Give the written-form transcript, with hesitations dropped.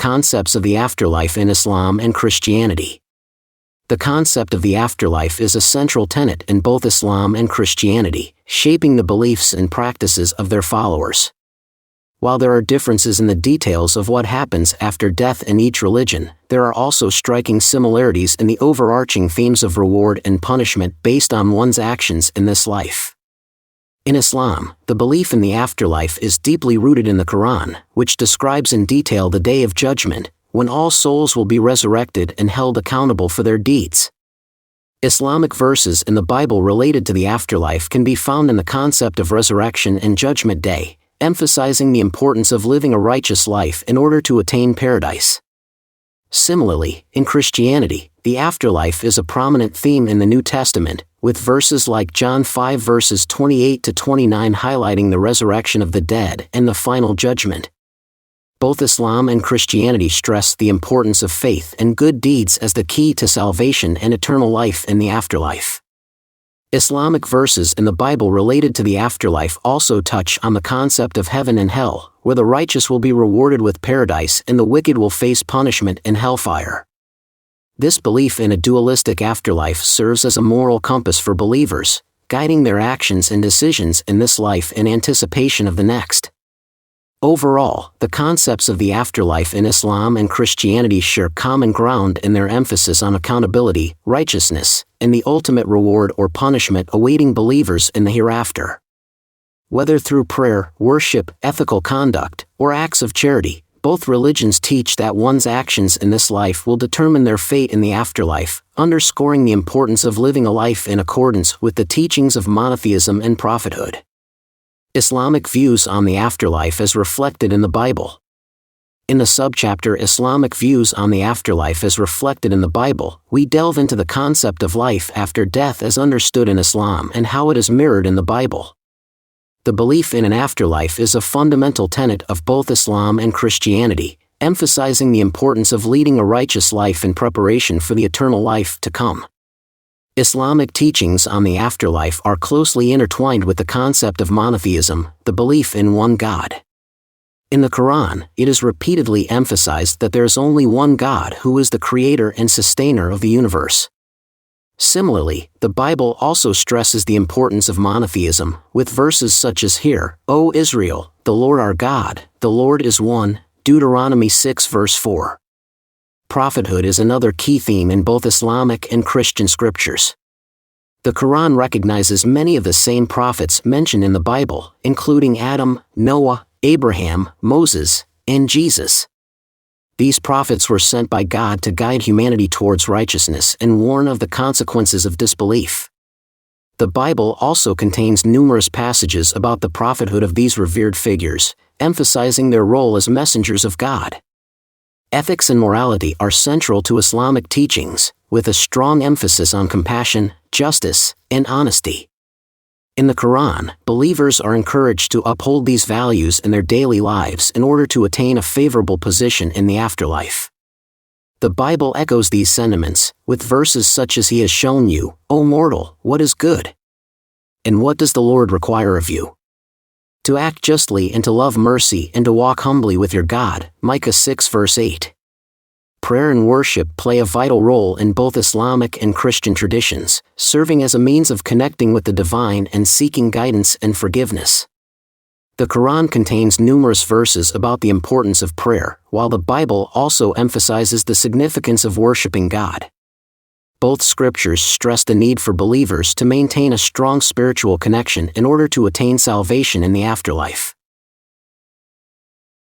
Concepts of the afterlife in Islam and Christianity. The concept of the afterlife is a central tenet in both Islam and Christianity, shaping the beliefs and practices of their followers. While there are differences in the details of what happens after death in each religion, there are also striking similarities in the overarching themes of reward and punishment based on one's actions in this life. In Islam, the belief in the afterlife is deeply rooted in the Quran, which describes in detail the Day of Judgment, when all souls will be resurrected and held accountable for their deeds. Islamic verses in the Bible related to the afterlife can be found in the concept of resurrection and Judgment Day, emphasizing the importance of living a righteous life in order to attain paradise. Similarly, in Christianity, the afterlife is a prominent theme in the New Testament, with verses like John 5 verses 28 to 29 highlighting the resurrection of the dead and the final judgment. Both Islam and Christianity stress the importance of faith and good deeds as the key to salvation and eternal life in the afterlife. Islamic verses in the Bible related to the afterlife also touch on the concept of heaven and hell, where the righteous will be rewarded with paradise and the wicked will face punishment in hellfire. This belief in a dualistic afterlife serves as a moral compass for believers, guiding their actions and decisions in this life in anticipation of the next. Overall, the concepts of the afterlife in Islam and Christianity share common ground in their emphasis on accountability, righteousness, and the ultimate reward or punishment awaiting believers in the hereafter. Whether through prayer, worship, ethical conduct, or acts of charity, both religions teach that one's actions in this life will determine their fate in the afterlife, underscoring the importance of living a life in accordance with the teachings of monotheism and prophethood. Islamic views on the afterlife as reflected in the Bible. In the subchapter Islamic views on the afterlife as reflected in the Bible, we delve into the concept of life after death as understood in Islam and how it is mirrored in the Bible. The belief in an afterlife is a fundamental tenet of both Islam and Christianity, emphasizing the importance of leading a righteous life in preparation for the eternal life to come. Islamic teachings on the afterlife are closely intertwined with the concept of monotheism, the belief in one God. In the Quran, it is repeatedly emphasized that there is only one God who is the creator and sustainer of the universe. Similarly, the Bible also stresses the importance of monotheism, with verses such as "Hear, O Israel, the Lord our God, the Lord is one," Deuteronomy 6 verse 4. Prophethood is another key theme in both Islamic and Christian scriptures. The Quran recognizes many of the same prophets mentioned in the Bible, including Adam, Noah, Abraham, Moses, and Jesus. These prophets were sent by God to guide humanity towards righteousness and warn of the consequences of disbelief. The Bible also contains numerous passages about the prophethood of these revered figures, emphasizing their role as messengers of God. Ethics and morality are central to Islamic teachings, with a strong emphasis on compassion, justice, and honesty. In the Quran, believers are encouraged to uphold these values in their daily lives in order to attain a favorable position in the afterlife. The Bible echoes these sentiments, with verses such as "He has shown you, O mortal, what is good. And what does the Lord require of you? To act justly and to love mercy and to walk humbly with your God," Micah 6 verse 8. Prayer and worship play a vital role in both Islamic and Christian traditions, serving as a means of connecting with the divine and seeking guidance and forgiveness. The Quran contains numerous verses about the importance of prayer, while the Bible also emphasizes the significance of worshiping God. Both scriptures stress the need for believers to maintain a strong spiritual connection in order to attain salvation in the afterlife.